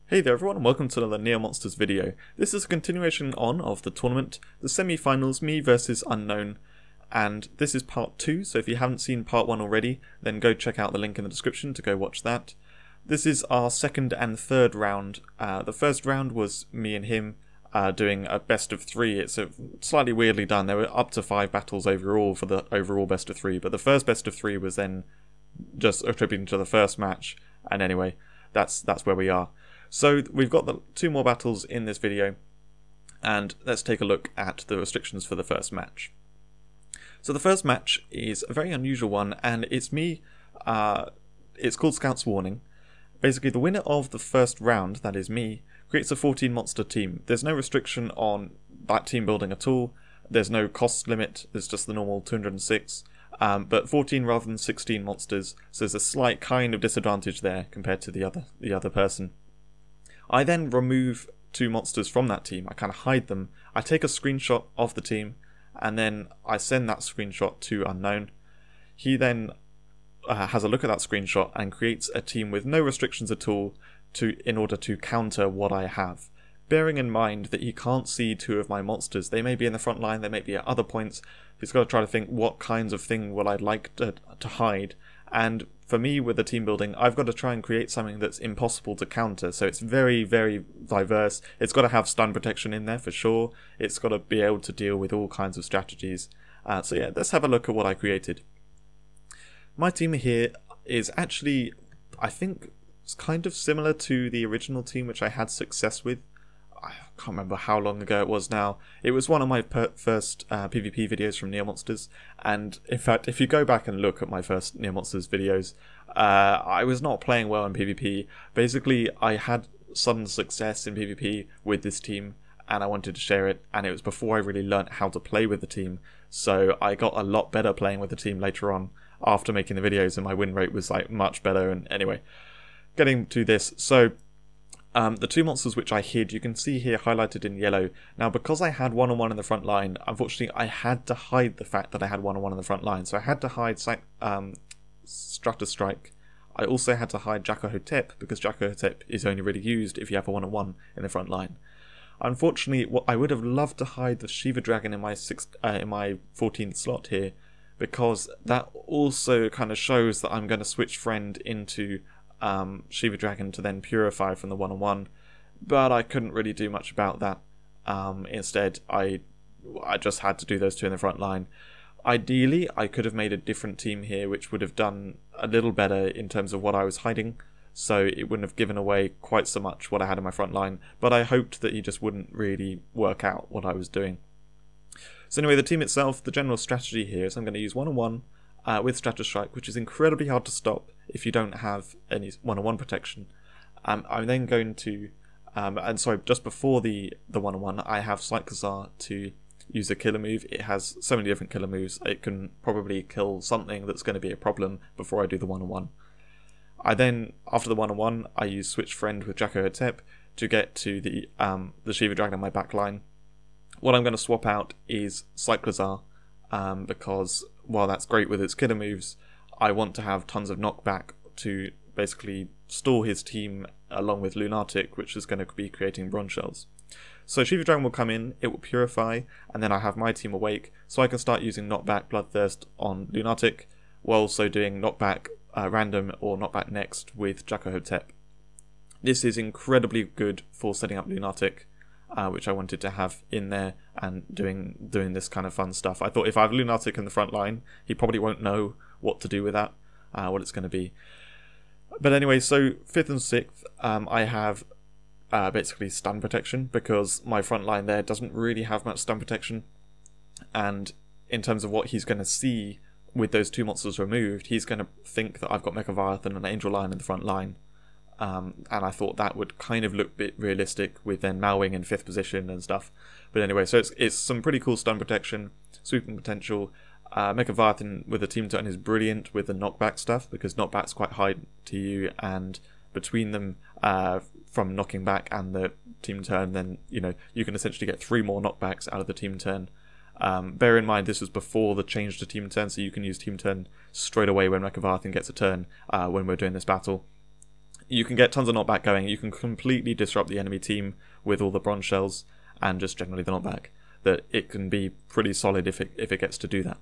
Hey there everyone and welcome to another Neo Monsters video. This is a continuation of the tournament, the semi-finals, me versus Unknown, and this is part 2, so if you haven't seen part 1 already, then go check out the link in the description to go watch that. This is our second and third round. The first round was me and him doing a best of 3. It's slightly weirdly done. There were up to 5 battles overall for the overall best of 3, but the first best of 3 was then just attributing to the first match, and anyway, that's where we are. So we've got the 2 more battles in this video, and let's take a look at the restrictions for the first match. So the first match is a very unusual one, and it's me, it's called Scout's Warning. Basically the winner of the first round, that is me, creates a 14 monster team. There's no restriction on that team building at all, there's no cost limit, there's just the normal 206, but 14 rather than 16 monsters, so there's a slight kind of disadvantage there compared to the other person. I then remove 2 monsters from that team, I kind of hide them, I take a screenshot of the team, and then I send that screenshot to Unknown. He then has a look at that screenshot and creates a team with no restrictions at all in order to counter what I have. Bearing in mind that he can't see 2 of my monsters, they may be in the front line, they may be at other points, he's got to try to think what kinds of thing will I like to hide, and for me with the team building, I've got to try and create something that's impossible to counter, so it's very, very diverse. It's got to have stun protection in there for sure, it's got to be able to deal with all kinds of strategies. So yeah, let's have a look at what I created. My team here is actually, I think, it's kind of similar to the original team which I had success with. I can't remember how long ago it was now. It was one of my first PvP videos from Neo Monsters, and in fact if you go back and look at my first Neo Monsters videos, I was not playing well in PvP. Basically I had sudden success in PvP with this team and I wanted to share it, and it was before I really learnt how to play with the team, so I got a lot better playing with the team later on after making the videos, and my win rate was like much better. And anyway, getting to this, so the 2 monsters which I hid, you can see here highlighted in yellow. Now because I had 1-on-1 in the front line, unfortunately I had to hide the fact that I had 1-on-1 in the front line. So I had to hide Strutter Strike. I also had to hide Jacko-Hotep, because Jacko-Hotep is only really used if you have a 1-on-1 in the front line. Unfortunately, I would have loved to hide the Shiva Dragon in my 14th slot here, because that also kind of shows that I'm going to switch friend into Shiva Dragon to then purify from the 1-on-1, but I couldn't really do much about that. Instead I just had to do those 2 in the front line. Ideally I could have made a different team here which would have done a little better in terms of what I was hiding, so it wouldn't have given away quite so much what I had in my front line, but I hoped that he just wouldn't really work out what I was doing. So anyway, the team itself, the general strategy here is I'm going to use 1-on-1 with Strutter Strike, which is incredibly hard to stop if you don't have any 1-on-1 protection. I'm then going to, and sorry, just before the 1-on-1, I have Cyclozar to use a killer move. It has so many different killer moves, it can probably kill something that's going to be a problem before I do the 1-on-1. I then, after the 1-on-1, I use Switch Friend with Jacko-Hotep to get to the Shiva Dragon in my back line. What I'm going to swap out is Cyclozar, because while that's great with its killer moves, I want to have tons of knockback to basically stall his team along with Lunatic, which is going to be creating bronze shells. So Shiva Dragon will come in, it will purify, and then I have my team awake, so I can start using knockback Bloodthirst on Lunatic, while also doing knockback random or knockback next with Jacko-Hotep. This is incredibly good for setting up Lunatic, which I wanted to have in there and doing this kind of fun stuff. I thought if I have Lunatic in the front line, he probably won't know what to do with that, what it's going to be. But anyway, so 5th and 6th, I have basically stun protection, because my front line there doesn't really have much stun protection, and in terms of what he's going to see with those 2 monsters removed, he's going to think that I've got Mechaviathan and an Angel Lion in the front line. And I thought that would kind of look a bit realistic with then Malwing in 5th position and stuff. But anyway, so it's some pretty cool stun protection, sweeping potential. Mechaviathan with a team turn is brilliant with the knockback stuff, because knockback's quite high to you, and between them, from knocking back and the team turn, then you can essentially get 3 more knockbacks out of the team turn. Bear in mind this was before the change to team turn, so you can use team turn straight away when Mechaviathan gets a turn when we're doing this battle. you can get tons of knockback going. You can completely disrupt the enemy team with all the bronze shells and just generally the knockback. That it can be pretty solid if it gets to do that.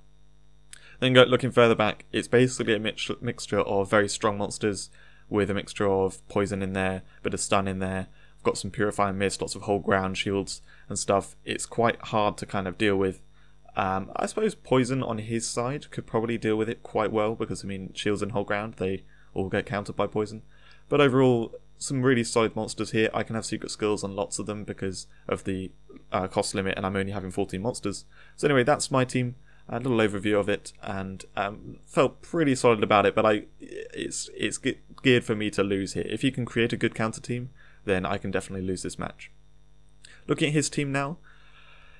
Then looking further back, it's basically a mixture of very strong monsters with a mixture of poison in there, bit of stun in there. I've got some purifying mist, lots of whole ground shields and stuff. It's quite hard to kind of deal with. I suppose poison on his side could probably deal with it quite well because, I mean, shields and whole ground, they all get countered by poison. But overall, some really solid monsters here. I can have secret skills on lots of them because of the cost limit, and I'm only having 14 monsters. So anyway, that's my team. A little overview of it, and felt pretty solid about it, but it's geared for me to lose here. If you can create a good counter team, then I can definitely lose this match. Looking at his team now,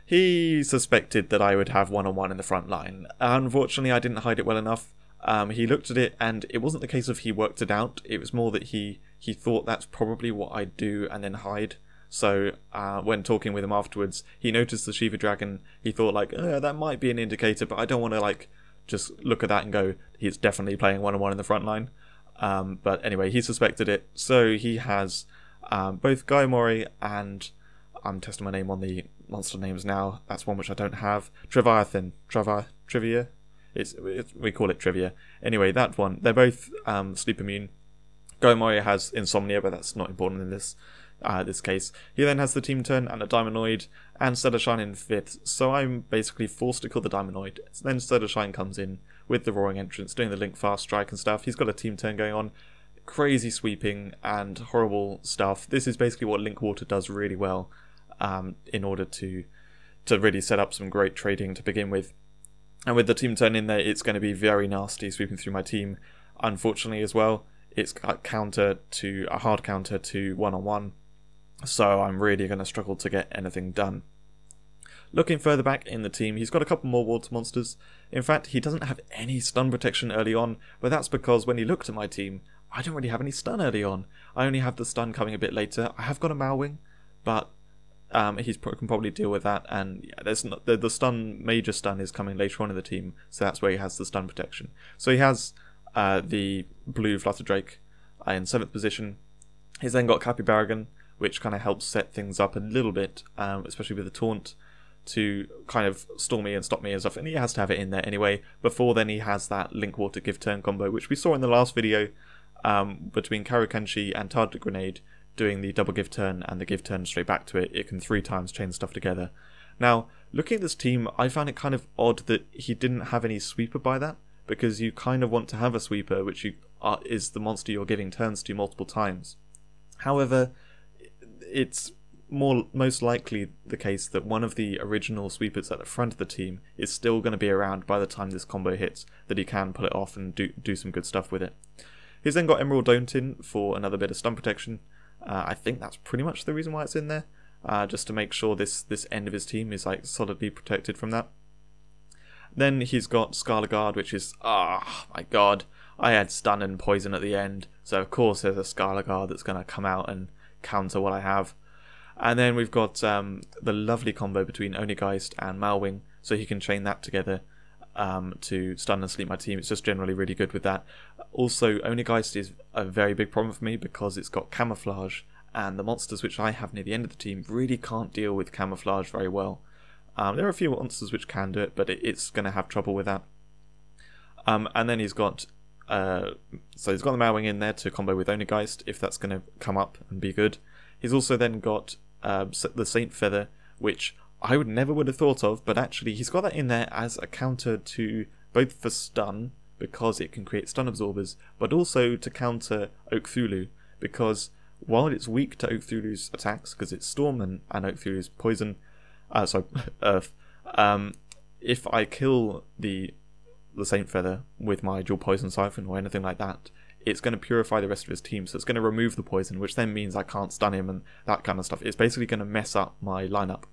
he suspected that I would have one-on-one in the front line. Unfortunately, I didn't hide it well enough. He looked at it, and it wasn't the case of he worked it out. It was more that he thought that's probably what I'd do and then hide. So when talking with him afterwards, he noticed the Shiva Dragon. He thought like, that might be an indicator, but I don't want to like just look at that and go, he's definitely playing one-on-one in the front line. But anyway, he suspected it. So he has both Guy Mori and I'm testing my name on the monster names now. That's one which I don't have. Treviathan. Trivia? We call it Trivia. Anyway, that one. They're both sleep immune. Guy Mori has insomnia, but that's not important in this case. He then has the team turn and a Diamondoid and Stellar Shine in 5th, so I'm basically forced to kill the Diamondoid. Then Stellar Shine comes in with the Roaring Entrance, doing the Link Fast Strike and stuff. He's got a team turn going on, crazy sweeping and horrible stuff. This is basically what Link Water does really well in order to really set up some great trading to begin with. And with the team turn in there, it's going to be very nasty sweeping through my team. Unfortunately as well, it's a hard counter to one-on-one. So I'm really going to struggle to get anything done. Looking further back in the team, he's got a couple more water monsters. In fact, he doesn't have any stun protection early on, but that's because when he looked at my team, I don't really have any stun early on. I only have the stun coming a bit later. I have got a Malwing, but he can probably deal with that, and yeah, there's not, the stun, major stun is coming later on in the team, so that's where he has the stun protection. So he has the blue Flutter Drake in 7th position. He's then got Capybaragon, which kind of helps set things up a little bit, especially with the taunt, to kind of stall me and stop me and stuff, and he has to have it in there anyway. Before then he has that Link Water Give Turn combo, which we saw in the last video, between Karukenshi and Target Grenade, doing the double give turn and the give turn straight back to it. It can 3 times chain stuff together. Now, looking at this team, I found it kind of odd that he didn't have any sweeper by that, because you kind of want to have a sweeper, which is the monster you're giving turns to multiple times. However, it's most likely the case that one of the original sweepers at the front of the team is still going to be around by the time this combo hits, that he can pull it off and do some good stuff with it. He's then got Emerald Dometon for another bit of stun protection. I think that's pretty much the reason why it's in there, just to make sure this end of his team is like solidly protected from that. Then he's got Scarlet Guard, which is, my god, I had stun and poison at the end, so of course there's a Scarlet Guard that's going to come out and counter what I have. And then we've got the lovely combo between Onigeist and Malwing, so he can chain that together to stun and sleep my team. It's just generally really good with that. Also, Onigeist is a very big problem for me because it's got camouflage, and the monsters which I have near the end of the team really can't deal with camouflage very well. There are a few monsters which can do it, but it's going to have trouble with that. And then he's got the Malwing in there to combo with Onigeist, if that's going to come up and be good. He's also then got the Saint Feather, which I would have thought of, but actually he's got that in there as a counter to both for stun, because it can create stun absorbers, but also to counter Oak Thulu, because while it's weak to Oak Thulu's attacks, because it's Storm and Oak Thulu's poison, Earth, if I kill the Saint Feather with my dual poison siphon or anything like that, it's going to purify the rest of his team, so it's going to remove the poison, which then means I can't stun him and that kind of stuff. It's basically going to mess up my lineup.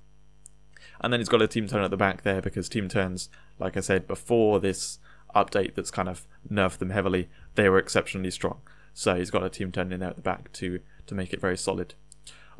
And then he's got a team turn at the back there, because team turns, like I said, before this update that's kind of nerfed them heavily, they were exceptionally strong. So he's got a team turn in there at the back to make it very solid.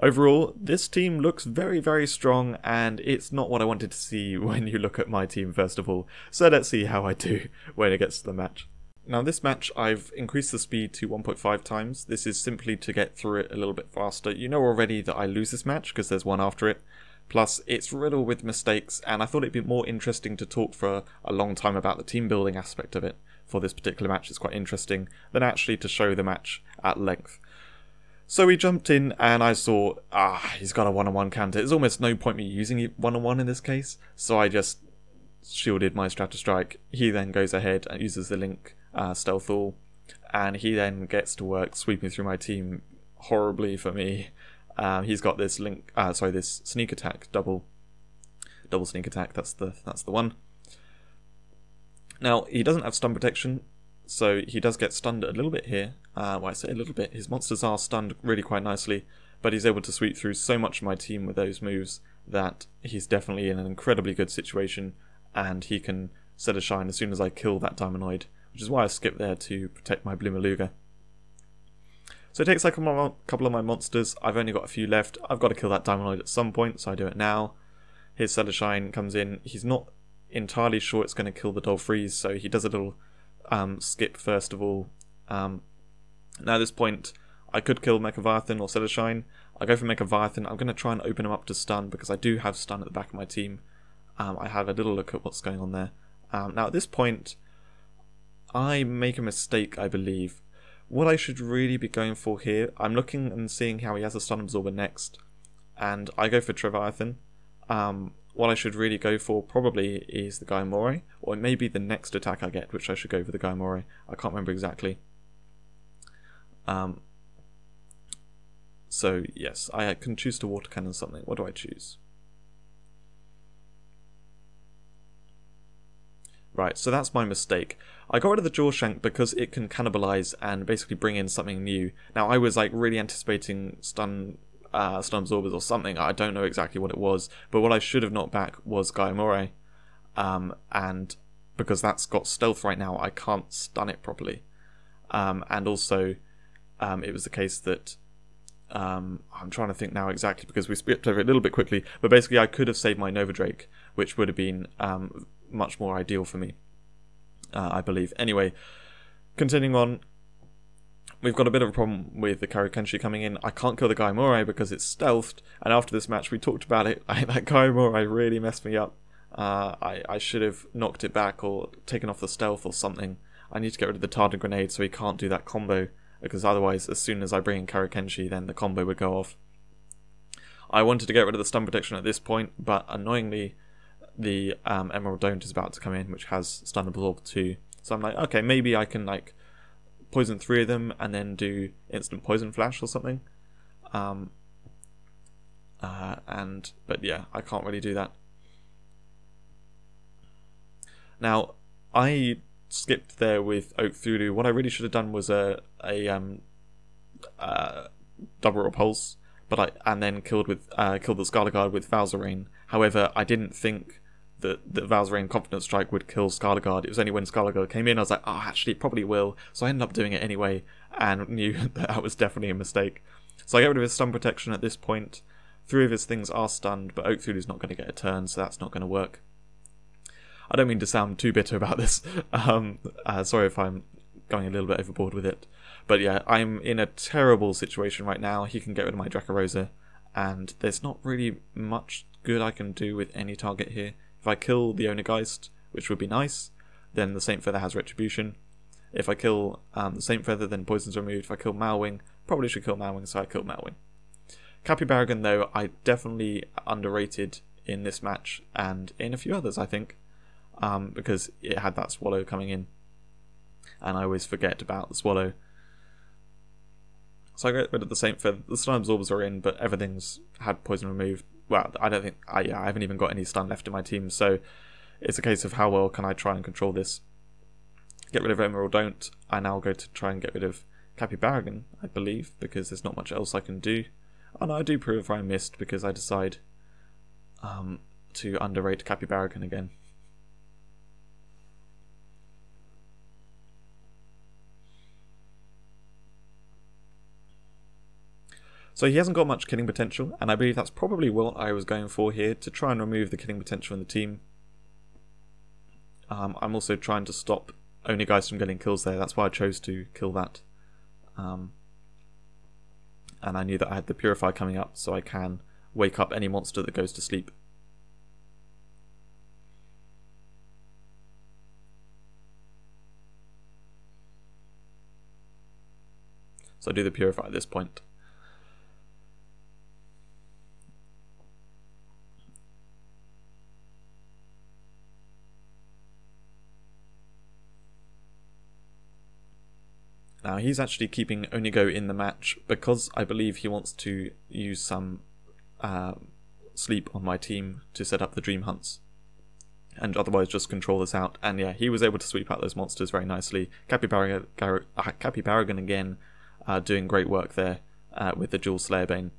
Overall, this team looks very, very strong, and it's not what I wanted to see when you look at my team first of all. So let's see how I do when it gets to the match. Now this match I've increased the speed to 1.5 times. This is simply to get through it a little bit faster. You know already that I lose this match because there's one after it. Plus it's riddled with mistakes, and I thought it'd be more interesting to talk for a long time about the team building aspect of it for this particular match. It's quite interesting than actually to show the match at length. So we jumped in and I saw, he's got a one-on-one counter. There's almost no point me using it one-on-one in this case, so I just shielded my Strato Strike. He then goes ahead and uses the Link Stealth All, and he then gets to work sweeping through my team horribly for me. He's got this this sneak attack, double sneak attack. That's the one. Now he doesn't have stun protection, so he does get stunned a little bit here. Well, I say a little bit. His monsters are stunned really quite nicely, but he's able to sweep through so much of my team with those moves that he's definitely in an incredibly good situation, and he can set a shine as soon as I kill that Diamondoid, which is why I skipped there to protect my Bloomaluga. So it takes like a couple of my monsters. I've only got a few left. I've got to kill that Diamondoid at some point, so I do it now. His set a shine comes in. He's not entirely sure it's going to kill the Dolphreeze, so he does a little skip first of all. Now at this point, I could kill Mechaleviathan or set a shine. I go for Mechaleviathan. I'm going to try and open him up to stun because I do have stun at the back of my team. I have a little look at what's going on there. Now at this point, I make a mistake, I believe. What I should really be going for here, I'm looking and seeing how he has a stun absorber next, and I go for Treviathan. What I should really go for probably is the Gaimore, or maybe the next attack I get, which I should go for the Gaimore. I can't remember exactly. So yes, I can choose to water cannon something. What do I choose? Right, so that's my mistake. I got rid of the Jawshank because it can cannibalize and basically bring in something new. Now I was like really anticipating stun absorbers or something. I don't know exactly what it was, but what I should have knocked back was Gaimore, and because that's got stealth right now, I can't stun it properly. And also, it was the case that I'm trying to think now exactly because we skipped over it a little bit quickly, but basically I could have saved my Nova Drake, which would have been much more ideal for me, I believe. Anyway, continuing on, we've got a bit of a problem with the Karukenshi coming in. I can't kill the Gaimore because it's stealthed, and after this match we talked about it. That Gaimore really messed me up. I should have knocked it back or taken off the stealth or something. I need to get rid of the Tartan Grenade so he can't do that combo, because otherwise as soon as I bring in Karukenshi then the combo would go off. I wanted to get rid of the stun protection at this point, but annoyingly the Emerald Don't is about to come in, which has stun absorb too. So I'm like, okay, maybe I can like poison 3 of them and then do instant poison flash or something. But yeah, I can't really do that. Now I skipped there with Oak Thulu. What I really should have done was a double repulse, and then killed the Scarlet Guard with Valzarine. However, I didn't think that Valzarine Confidence Strike would kill Scarlet Guard. It was only when Scarlet Guard came in I was like, oh, actually it probably will. So I ended up doing it anyway and knew that was definitely a mistake. So I get rid of his stun protection at this point. 3 of his things are stunned, but Oak Thulu's not going to get a turn, so that's not going to work. I don't mean to sound too bitter about this. Sorry if I'm going a little bit overboard with it. But yeah, I'm in a terrible situation right now. He can get rid of my Dracorosa, and there's not really much good I can do with any target here. If I kill the Onergeist, which would be nice, then the Saint Feather has Retribution. If I kill the Saint Feather, then poison's removed. If I kill Malwing, probably should kill Malwing, so I killed Malwing. Capybaragon, though, I definitely underrated in this match, and in a few others, I think, because it had that Swallow coming in, and I always forget about the Swallow. So I get rid of the Saint Feather. The stun absorbers are in, but everything's had poison removed. Well, I don't think I haven't even got any stun left in my team, so it's a case of how well can I try and control this. Get rid of Emerald Don't. I now go to try and get rid of Capybaragon, I believe, because there's not much else I can do. Oh no, I do Purify Mist because I decide to underrate Capybaragon again. So he hasn't got much killing potential, and I believe that's probably what I was going for here, to try and remove the killing potential in the team. I'm also trying to stop only guys from getting kills there. That's why I chose to kill that. And I knew that I had the Purify coming up, so I can wake up any monster that goes to sleep. So I do the Purify at this point. Now he's actually keeping Onigo in the match because I believe he wants to use some sleep on my team to set up the Dream Hunts. And otherwise just control this out. And yeah, he was able to sweep out those monsters very nicely. Capybaragon again doing great work there with the dual Slayerbane.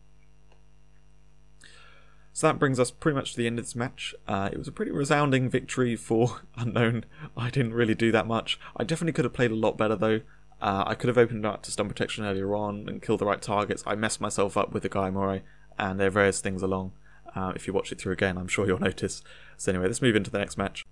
So that brings us pretty much to the end of this match. It was a pretty resounding victory for Unknown. I didn't really do that much. I definitely could have played a lot better though. I could have opened up to stun protection earlier on and killed the right targets. I messed myself up with the Gaia Morai, and there are various things along. If you watch it through again, I'm sure you'll notice. So anyway, let's move into the next match.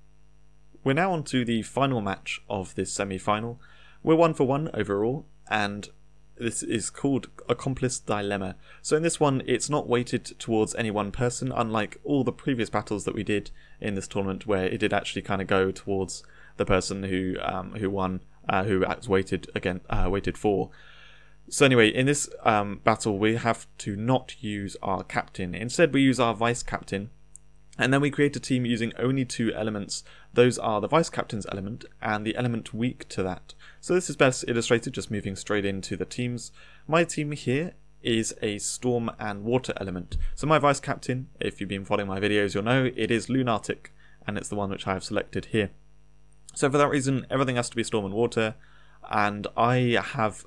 We're now on to the final match of this semi-final. We're 1-for-1 overall, and this is called Accomplice Dilemma. So in this one, it's not weighted towards any one person, unlike all the previous battles that we did in this tournament, where it did actually kind of go towards the person who won, who was weighted for. So anyway, in this battle, we have to not use our captain. Instead, we use our vice captain, and then we create a team using only two elements. Those are the vice captain's element and the element weak to that. So this is best illustrated just moving straight into the teams. My team here is a storm and water element. So my vice captain, if you've been following my videos, you'll know it is Lunatic, and it's the one which I have selected here. So for that reason, everything has to be storm and water, and I have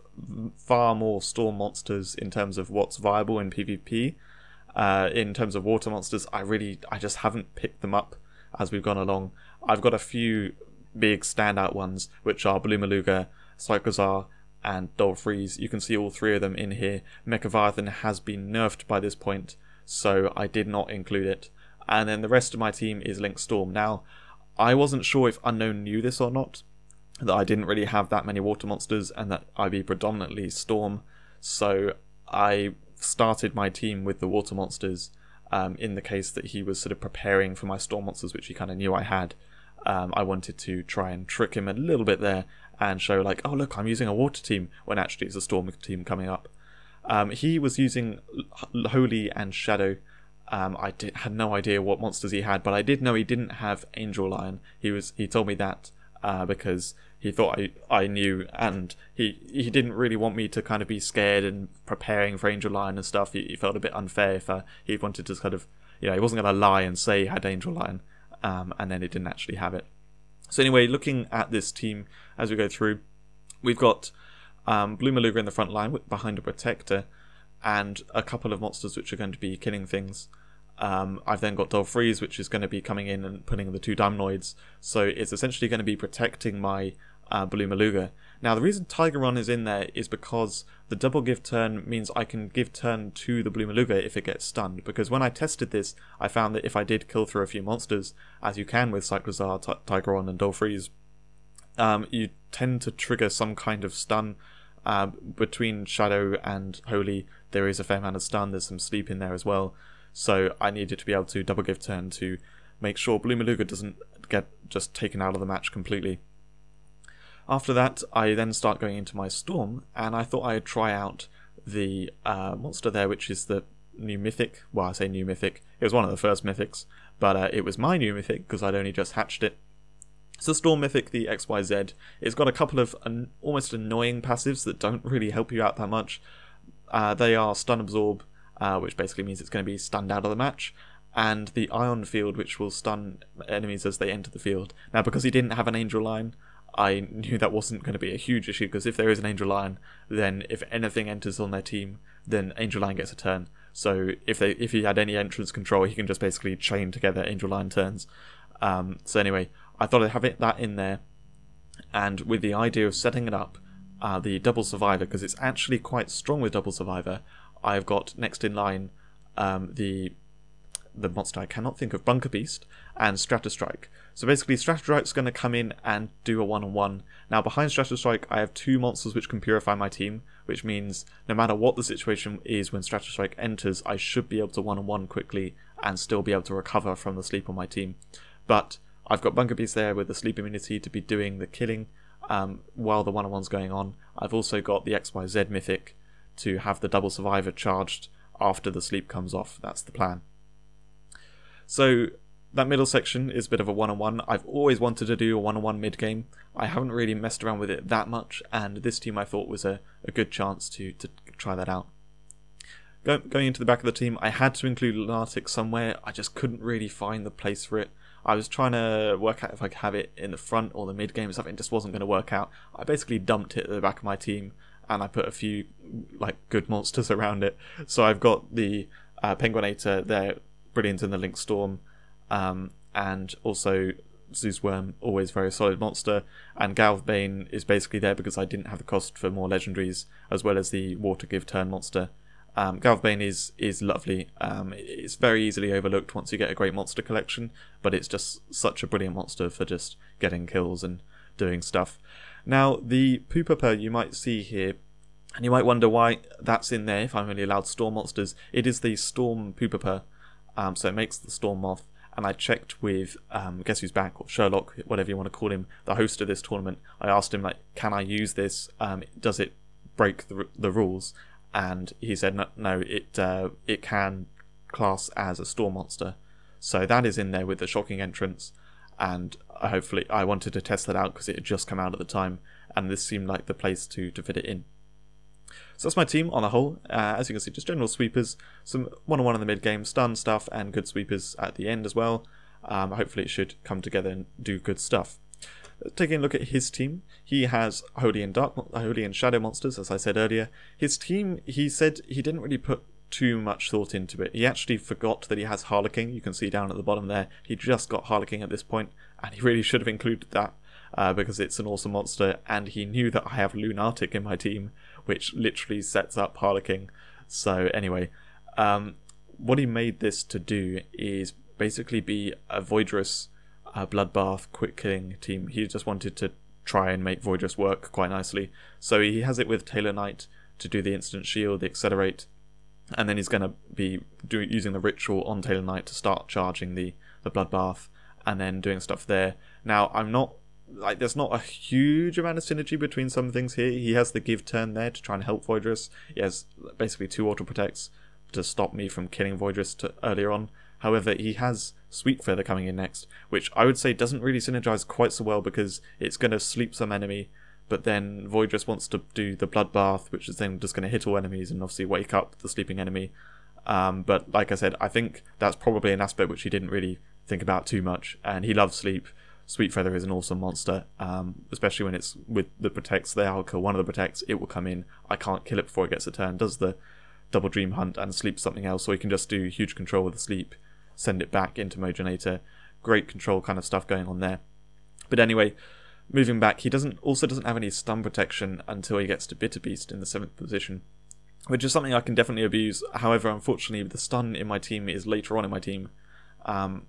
far more storm monsters in terms of what's viable in PvP. In terms of water monsters, I just haven't picked them up as we've gone along. I've got a few big standout ones, which are Blue Maluga, Cyclozar, and Dolphreeze. You can see all three of them in here. Mechavathon has been nerfed by this point, so I did not include it. And then the rest of my team is Link Storm. Now, I wasn't sure if Unknown knew this or not, that I didn't really have that many water monsters and that I'd be predominantly Storm, so I started my team with the water monsters in the case that he was sort of preparing for my Storm monsters, which he kind of knew I had. I wanted to try and trick him a little bit there and show like, oh look, I'm using a water team, when actually it's a Storm team coming up. He was using Holy and Shadow. I had no idea what monsters he had, but I did know he didn't have Angel Lion. He told me that because he thought I knew, and he didn't really want me to kind of be scared and preparing for Angel Lion and stuff. He felt a bit unfair if he wanted to kind of, he wasn't going to lie and say he had Angel Lion, and then he didn't actually have it. So anyway, looking at this team as we go through, we've got Blue Maluga in the front line behind a Protector, and a couple of monsters which are going to be killing things. I've then got Dolphreeze, which is going to be coming in and putting the two Dimenoids, so it's essentially going to be protecting my Blue Maluga. Now the reason Tigeron is in there is because the double give turn means I can give turn to the Blue Maluga if it gets stunned, because when I tested this I found that if I did kill through a few monsters, as you can with Cyclozar, Tigeron and Dolphreeze, you tend to trigger some kind of stun. Between Shadow and Holy there is a fair amount of stun, there's some sleep in there as well, so I needed to be able to double give turn to make sure Blue Maluga doesn't get just taken out of the match completely. After that I then start going into my Storm, and I thought I'd try out the monster there, which is the new mythic. Well, I say new mythic, it was one of the first mythics, but it was my new mythic because I'd only just hatched it. So Storm Mythic, the XYZ, it's got a couple of almost annoying passives that don't really help you out that much. They are Stun Absorb, which basically means it's going to be stunned out of the match, and the Ion Field, which will stun enemies as they enter the field. Now because he didn't have an Angel Lion, I knew that wasn't going to be a huge issue, because if there is an Angel Lion, then if anything enters on their team, then Angel Lion gets a turn. So if he had any entrance control, he can just basically chain together Angel Lion turns. So anyway, I thought I'd have that in there, and with the idea of setting it up, the Double Survivor, because it's actually quite strong with Double Survivor, I've got next in line the the monster I cannot think of, Bunker Beast, and Strike. So basically Strike's going to come in and do a one-on-one. Now behind Strike I have 2 monsters which can purify my team, which means no matter what the situation is when Strike enters, I should be able to one-on-one quickly and still be able to recover from the sleep on my team. But I've got Bunker Beast there with the sleep immunity to be doing the killing while the one-on-one's going on. I've also got the XYZ Mythic to have the double survivor charged after the sleep comes off. That's the plan. So that middle section is a bit of a one-on-one. I've always wanted to do a one-on-one mid-game. I haven't really messed around with it that much, and this team I thought was a good chance to try that out. Going into the back of the team, I had to include Lunatic somewhere. I just couldn't really find the place for it. I was trying to work out if I could have it in the front or the mid-game. Something just wasn't going to work out. I basically dumped it at the back of my team, and I put a few good monsters around it. So I've got the Penguinator there, brilliant in the Link Storm, and also Zeus Worm, always very solid monster, and Galvbane is basically there because I didn't have the cost for more legendaries, as well as the Water Give turn monster. Galvbane is lovely. It's very easily overlooked once you get a great monster collection, but it's just such a brilliant monster for just getting kills and doing stuff. Now, the Pooper you might see here, and you might wonder why that's in there if I'm only allowed Storm monsters. It is the Storm Pooper, so it makes the Storm Moth, and I checked with Guess Who's Back, or Sherlock, whatever you want to call him, the host of this tournament. I asked him, can I use this? Does it break the rules? And he said no, it can class as a Storm monster. So that is in there with the shocking entrance, and hopefully I wanted to test that out because it had just come out at the time, and this seemed like the place to fit it in. So that's my team on the whole. As you can see, just general sweepers, some one-on-one in the mid-game, stun stuff, and good sweepers at the end as well. Hopefully it should come together and do good stuff. Taking a look at his team, he has Holy and Shadow monsters, as I said earlier. His team, he said he didn't really put too much thought into it. He actually forgot that he has Harlequin. You can see down at the bottom there, he just got Harlequin at this point, and he really should have included that because it's an awesome monster, and he knew that I have Lunatic in my team, which literally sets up Harlequin. So anyway, what he made this to do is basically be a Voidress Bloodbath quick killing team. He just wanted to try and make Voidress work quite nicely. So he has it with Tailor Knight to do the instant shield, the accelerate, and then he's going to be using the ritual on Tailor Knight to start charging the Bloodbath, and then doing stuff there. Now, there's not a huge amount of synergy between some things here. He has the give turn there to try and help Voidress. He has basically 2 auto protects to stop me from killing Voidress earlier on. However, he has Sweet Feather coming in next, which I would say doesn't really synergize quite so well because it's going to sleep some enemy, but then Voidress wants to do the Bloodbath, which is then just going to hit all enemies and obviously wake up the sleeping enemy. But like I said, I think that's probably an aspect which he didn't really think about too much, and he loves sleep. Sweet Feather is an awesome monster, especially when it's with the protects there. I'll kill one of the protects, it will come in, I can't kill it before it gets a turn, does the double dream hunt and sleep something else, so he can just do huge control with the sleep, send it back into Mojonator. Great control kind of stuff going on there. But anyway, moving back, he also doesn't have any stun protection until he gets to Bitter Beast in the 7th position, which is something I can definitely abuse. However, unfortunately, the stun in my team is later on in my team. And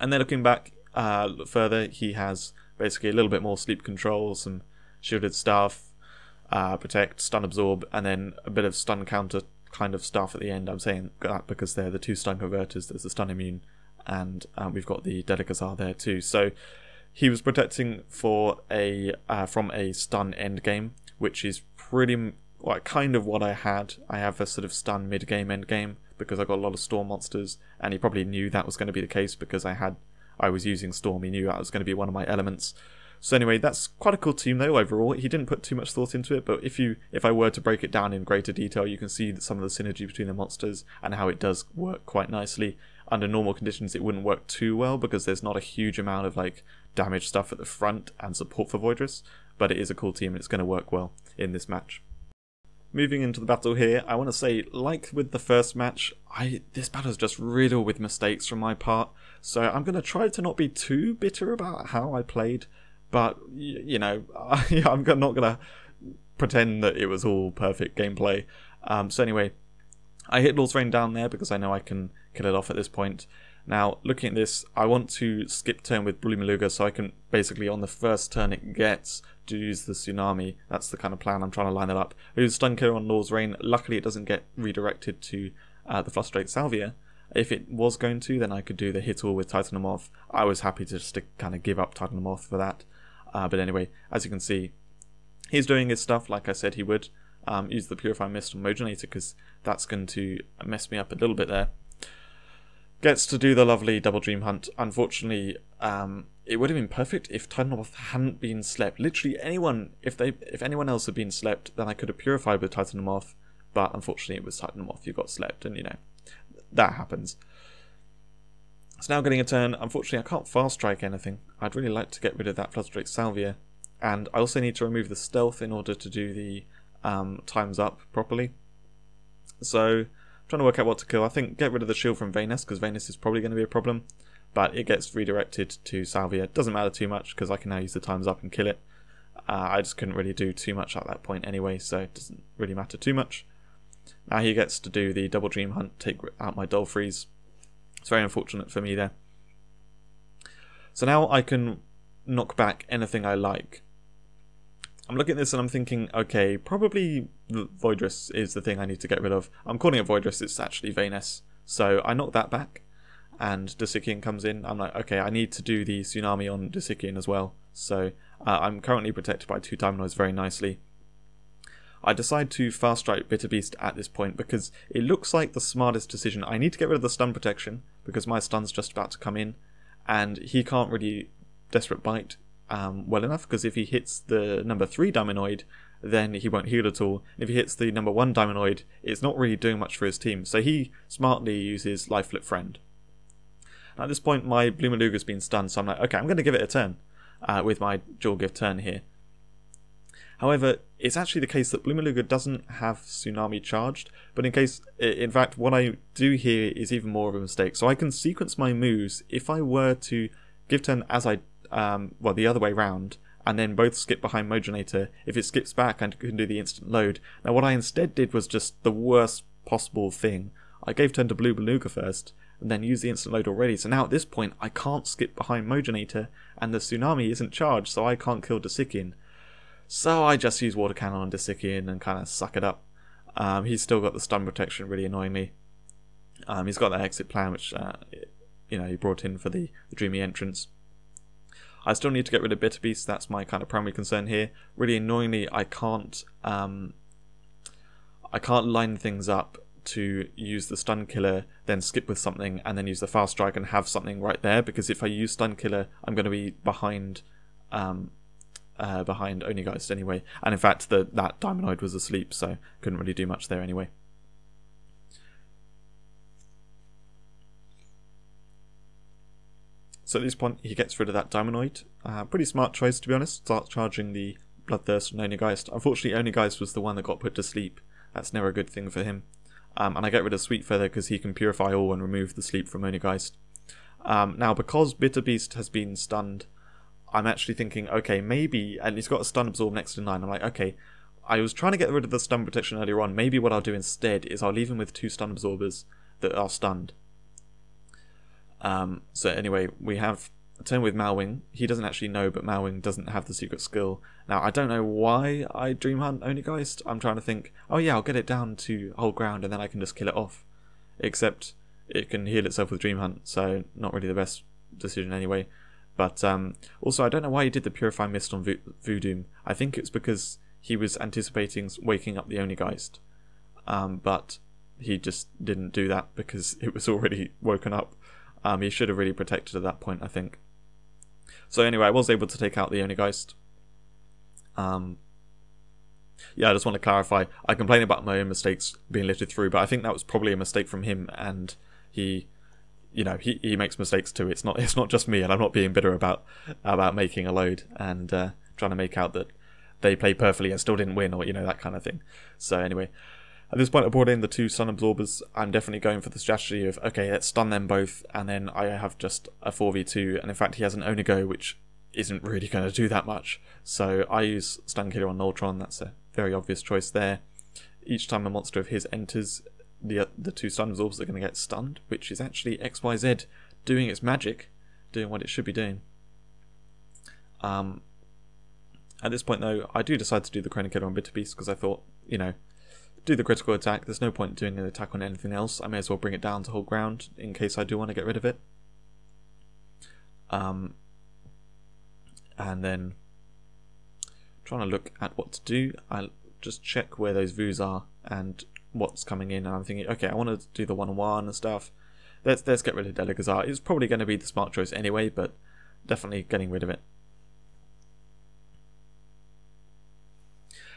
then looking back further, he has basically a little bit more sleep control, some shielded stuff, protect, stun absorb, and then a bit of stun counter kind of stuff at the end. I'm saying that because they're the 2 stun converters. There's the stun immune, and we've got the Delicazar there too. So he was protecting for from a stun end game, which is pretty kind of what I had. I have a sort of stun mid game end game because I got a lot of Storm monsters, and he probably knew that was going to be the case because I was using Storm. He knew that was going to be one of my elements. So anyway, that's quite a cool team though overall. He didn't put too much thought into it, but if I were to break it down in greater detail, you can see some of the synergy between the monsters and how it does work quite nicely. Under normal conditions it wouldn't work too well because there's not a huge amount of damage stuff at the front and support for Voidress, but it is a cool team and it's going to work well in this match. Moving into the battle here, I want to say, like with the first match, this battle is just riddled with mistakes from my part, so I'm going to try to not be too bitter about how I played. But, you know, I'm not going to pretend that it was all perfect gameplay. So anyway, I hit Lord's Reign down there because I know I can kill it off at this point. Now, looking at this, I want to skip turn with Blue Maluga so I can basically, on the first turn it gets, to use the Tsunami. That's the kind of plan I'm trying to line it up. I use Stun Killer on Lord's Reign. Luckily it doesn't get redirected to the Frustrate Salvia. If it was going to, then I could do the hit all with Titanomorph. I was happy to just kind of give up Titanomorph for that. But anyway, as you can see, he's doing his stuff like I said he would. Use the Purify Mist on Mojonator because that's going to mess me up a little bit there. Gets to do the lovely Double Dream Hunt. Unfortunately, it would have been perfect if Titanomorph hadn't been slept. Literally anyone, if anyone else had been slept, then I could have purified with Titanomorph. But unfortunately, it was Titanomorph who got slept, and you know that happens. So now getting a turn. Unfortunately, I can't fast strike anything. I'd really like to get rid of that Frustrate Salvia, and I also need to remove the stealth in order to do the times up properly. So trying to work out what to kill. I think get rid of the shield from Venus because Venus is probably going to be a problem, but it gets redirected to Salvia. It doesn't matter too much because I can now use the times up and kill it. I just couldn't really do too much at that point anyway, so it doesn't really matter too much. Now he gets to do the Double Dream Hunt, take out my Dull Freeze. It's very unfortunate for me there. So now I can knock back anything I like. I'm looking at this and I'm thinking, okay, probably Voidress is the thing I need to get rid of. I'm calling it Voidress, it's actually Venus. So I knock that back, and Disikian comes in. I'm like, okay, I need to do the Tsunami on Disikian as well. So I'm currently protected by 2 Dymanoids very nicely. I decide to fast strike Bitter Beast at this point because it looks like the smartest decision. I need to get rid of the stun protection because my stun's just about to come in, and he can't really Desperate Bite well enough, because if he hits the number 3 Dymanoid, then he won't heal at all. And if he hits the number 1 Dymanoid, it's not really doing much for his team. So he smartly uses Life Flip Friend. At this point, my Blue Maluga's been stunned, so I'm like, okay, I'm going to give it a turn with my Dual Gift turn here. However, it's actually the case that Blue Maluga doesn't have Tsunami charged, but in fact, what I do here is even more of a mistake. So I can sequence my moves if I were to give turn as I well, the other way round, and then both skip behind Mojonator. If it skips back, I can do the instant load. Now what I instead did was just the worst possible thing. I gave turn to Blue Maluga first, and then used the instant load already. So now at this point, I can't skip behind Mojonator, and the Tsunami isn't charged, so I can't kill Disikian. So I just use Water Cannon on Disikian and kind of suck it up. He's still got the stun protection, really annoying me. He's got that exit plan, which you know, he brought in for the Dreamy Entrance. I still need to get rid of Bitter Beast. That's my kind of primary concern here. Really annoyingly, I can't line things up to use the Stun Killer, then skip with something, and then use the Fast Strike and have something right there. Because if I use Stun Killer, I'm going to be behind Onigeist anyway. And in fact, that Dymanoid was asleep, so couldn't really do much there anyway. So at this point, he gets rid of that Dymanoid. Pretty smart choice, to be honest. Starts charging the Bloodthirst on Onigeist. Unfortunately, Onigeist was the one that got put to sleep. That's never a good thing for him. And I get rid of Sweet Feather because he can purify all and remove the sleep from Onigeist. Now, because Bitter Beast has been stunned, I'm actually thinking, okay, maybe, and he's got a Stun Absorb next to 9. I'm like, okay, I was trying to get rid of the stun protection earlier on. Maybe what I'll do instead is I'll leave him with 2 Stun Absorbers that are stunned. So anyway, we have a turn with Malwing. He doesn't actually know, but Malwing doesn't have the secret skill. Now, I don't know why I Dream Hunt Onigeist. I'm trying to think, oh yeah, I'll get it down to hold ground and then I can just kill it off. Except it can heal itself with Dream Hunt, so not really the best decision anyway. But also, I don't know why he did the Purify Mist on Voodoo. I think it's because he was anticipating waking up the Onigeist. But he just didn't do that because it was already woken up. He should have really protected at that point, I think. So anyway, I was able to take out the Onigeist. Yeah, I just want to clarify. I complain about my own mistakes being lifted through, but I think that was probably a mistake from him, and he, you know, he makes mistakes too. It's not just me, and I'm not being bitter about making a load and trying to make out that they played perfectly and still didn't win, or you know, that kind of thing. So anyway. At this point, I brought in the 2 Stun Absorbers. I'm definitely going for the strategy of, okay, let's stun them both, and then I have just a 4v2, and in fact he has an Onigo, which isn't really going to do that much. So I use Stun Killer on Noltron. That's a very obvious choice there. Each time a monster of his enters the two stun absorbs are going to get stunned, which is actually XYZ doing its magic, doing what it should be doing. At this point though, I do decide to do the Chrono Killer on Bitter Beast because I thought, you know, do the critical attack, there's no point doing an attack on anything else, I may as well bring it down to hold ground in case I do want to get rid of it. And then trying to look at what to do, I'll just check where those Vus are and what's coming in, and I'm thinking, okay, I want to do the 1-on-1 and stuff. Let's get rid of Delegazar. It's probably going to be the smart choice anyway, but definitely getting rid of it.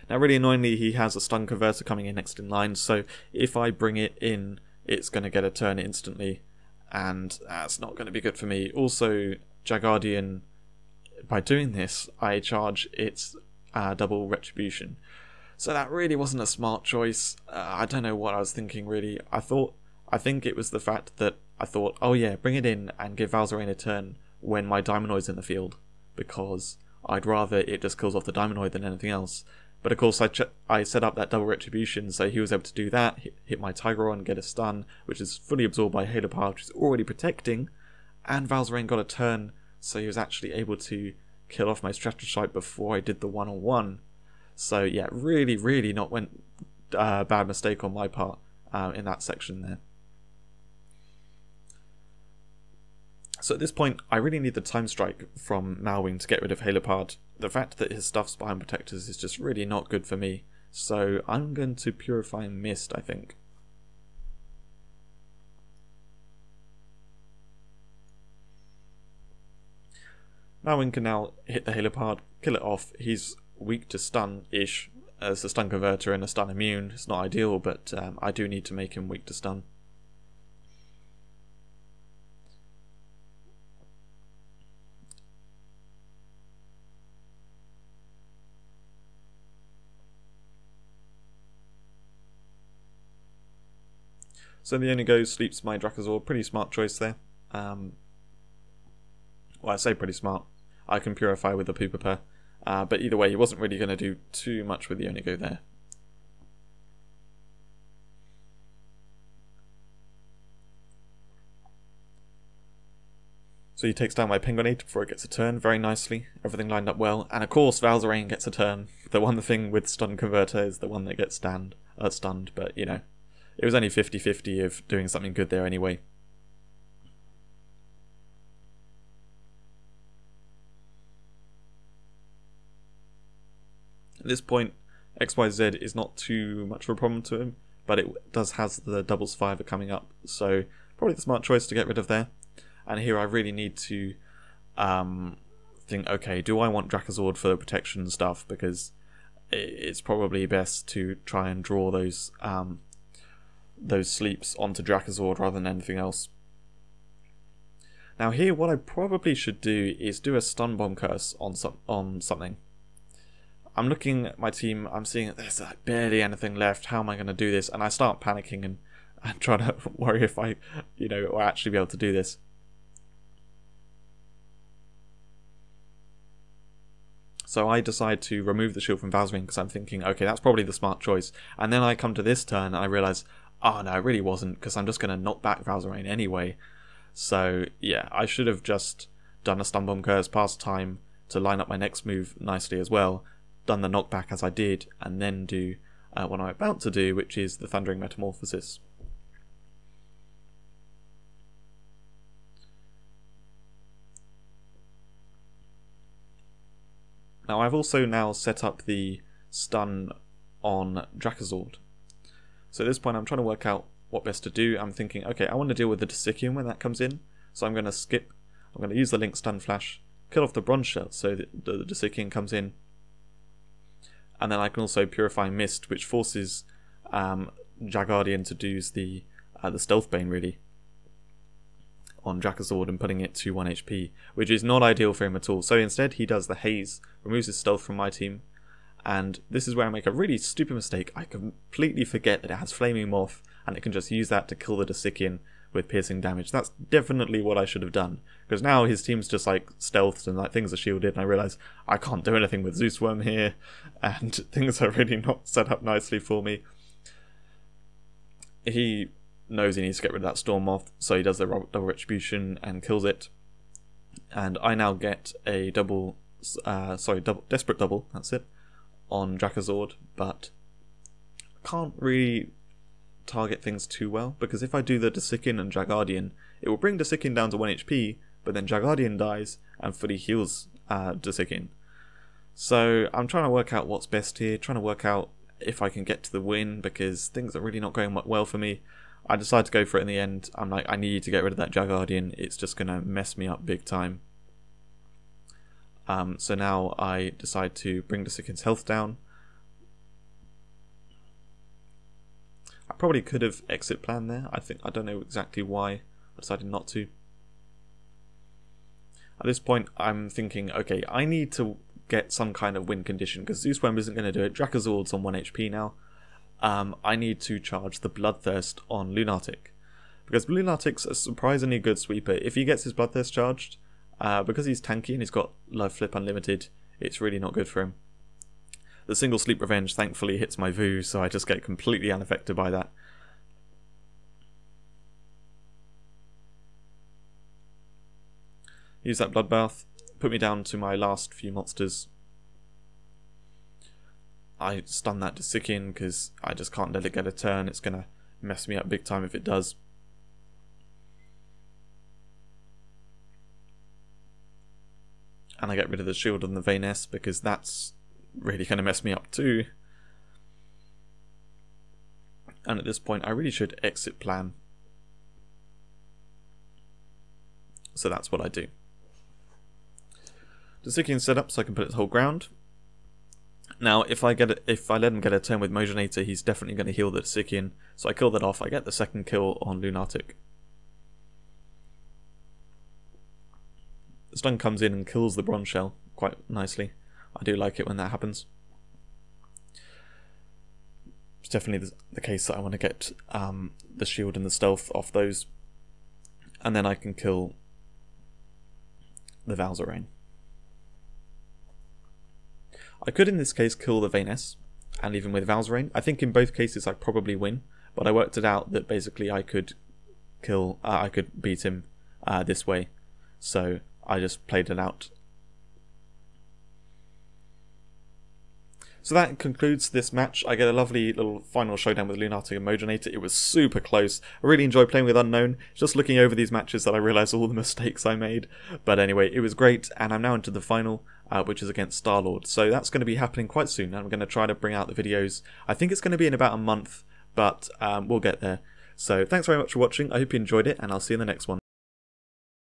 Now, really annoyingly, he has a stun converter coming in next in line, so if I bring it in, it's going to get a turn instantly, and that's not going to be good for me. Also, Jaguardian, by doing this, I charge its double retribution. So that really wasn't a smart choice. I don't know what I was thinking, really. I think it was the fact that I thought, oh yeah, bring it in and give Valzarane a turn when my Diamonoid's in the field, because I'd rather it just kills off the Diamonoid than anything else. But of course I set up that double retribution, so he was able to do that, hit my Tigreon, get a stun, which is fully absorbed by Halo Power, which is already protecting, and Valzarane got a turn, so he was actually able to kill off my Stratocyte before I did the 1-on-1. So yeah, really not went bad mistake on my part in that section there. So at this point, I really need the Time Strike from Malwing to get rid of Halopard. The fact that his stuff's behind Protectors is just really not good for me. So I'm going to Purify Mist, I think. Malwing can now hit the Halopard, kill it off. He's weak to stun-ish as a stun converter and a stun immune. It's not ideal, but I do need to make him weak to stun. So the Onigo sleeps my Dracosaur. Pretty smart choice there. Well, I say pretty smart. I can Purify with the Pooper. But either way, he wasn't really going to do too much with the Onigo there. So he takes down my Penguinator before it gets a turn very nicely. Everything lined up well. And of course, Valzarane gets a turn. The one thing with Stun Converter is the one that gets stunned. But, you know, it was only 50-50 of doing something good there anyway. At this point, XYZ is not too much of a problem to him, but it does has the double survivor coming up, so probably the smart choice to get rid of there. And here I really need to think, okay, do I want Dracosaur for the protection stuff? Because it's probably best to try and draw those sleeps onto Dracosaur rather than anything else. Now here, what I probably should do is do a stun bomb curse on something. I'm looking at my team, I'm seeing that there's like barely anything left, how am I going to do this? And I start panicking and trying to worry if I, will actually be able to do this. So I decide to remove the shield from Valzarane because I'm thinking, okay, that's probably the smart choice. And then I come to this turn and I realise, oh no, it really wasn't, because I'm just going to knock back Valzarane anyway. So yeah, I should have just done a stun bomb curse, past time to line up my next move nicely as well, done the knockback as I did, and then do what I'm about to do, which is the Thundering Metamorphosis. Now I've also now set up the stun on Dracosaur. So at this point I'm trying to work out what best to do. I'm thinking, okay, I want to deal with the Disikium when that comes in, so I'm going to skip. I'm going to use the Link Stun Flash, kill off the Bronze Shell so that the Disikium comes in, and then I can also Purify Mist, which forces Jaguardian to do the Stealth Bane really on Dracosaur and putting it to 1 HP, which is not ideal for him at all. So instead he does the Haze, removes his stealth from my team, and this is where I make a really stupid mistake. I completely forget that it has Flaming Moth and it can just use that to kill the Disikian with piercing damage. That's definitely what I should have done, because now his team's just like stealthed and like things are shielded, and I realise I can't do anything with Zeus Worm here and things are really not set up nicely for me. he knows he needs to get rid of that Storm Moth, so he does the double retribution and kills it. And I now get a desperate double, that's it, on Drakazord, but can't really target things too well, because if I do the Desikin and Jagardian, it will bring Desikin down to 1 HP, but then Jagardian dies and fully heals Desikin. So I'm trying to work out what's best here, trying to work out if I can get to the win, because things are really not going well for me. I decided to go for it in the end. I'm like, I need to get rid of that Jagardian, it's just going to mess me up big time. So now I decide to bring Desikin's health down. I probably could have exit planned there. I don't know exactly why I decided not to. At this point I'm thinking, okay, I need to get some kind of win condition, because Zeus Worm isn't going to do it. Drakazord's on 1 HP now. I need to charge the Bloodthirst on Lunatic, because Lunatic's a surprisingly good sweeper. If he gets his Bloodthirst charged, because he's tanky and he's got Life Flip Unlimited, it's really not good for him. The single Sleep Revenge thankfully hits my Vu, so I just get completely unaffected by that. Use that Bloodbath, put me down to my last few monsters. I stun that Desikin because I just can't let it get a turn, it's going to mess me up big time if it does. And I get rid of the shield on the Vayness because that's really going to mess me up too. And at this point I really should exit plan. So that's what I do. Desikin's set up so I can put it hold ground. Now if I let him get a turn with Mojonator, he's definitely going to heal the Desikin. So I kill that off, I get the second kill on Lunatic. The stun comes in and kills the Bronze Shell quite nicely. I do like it when that happens. It's definitely the case that I want to get the shield and the stealth off those. And then I can kill the Valzarane. I could in this case kill the Vayness and even with Valzarane. I think in both cases I probably win, but I worked it out that basically I could beat him this way. So I just played it out. So that concludes this match. I get a lovely little final showdown with Lunatic and Mojonator. It was super close. I really enjoyed playing with Unknown. Just looking over these matches that I realised all the mistakes I made. But anyway, it was great, and I'm now into the final, which is against Star-Lord. So that's going to be happening quite soon. I'm going to try to bring out the videos. I think it's going to be in about a month, but we'll get there. So thanks very much for watching. I hope you enjoyed it, and I'll see you in the next one.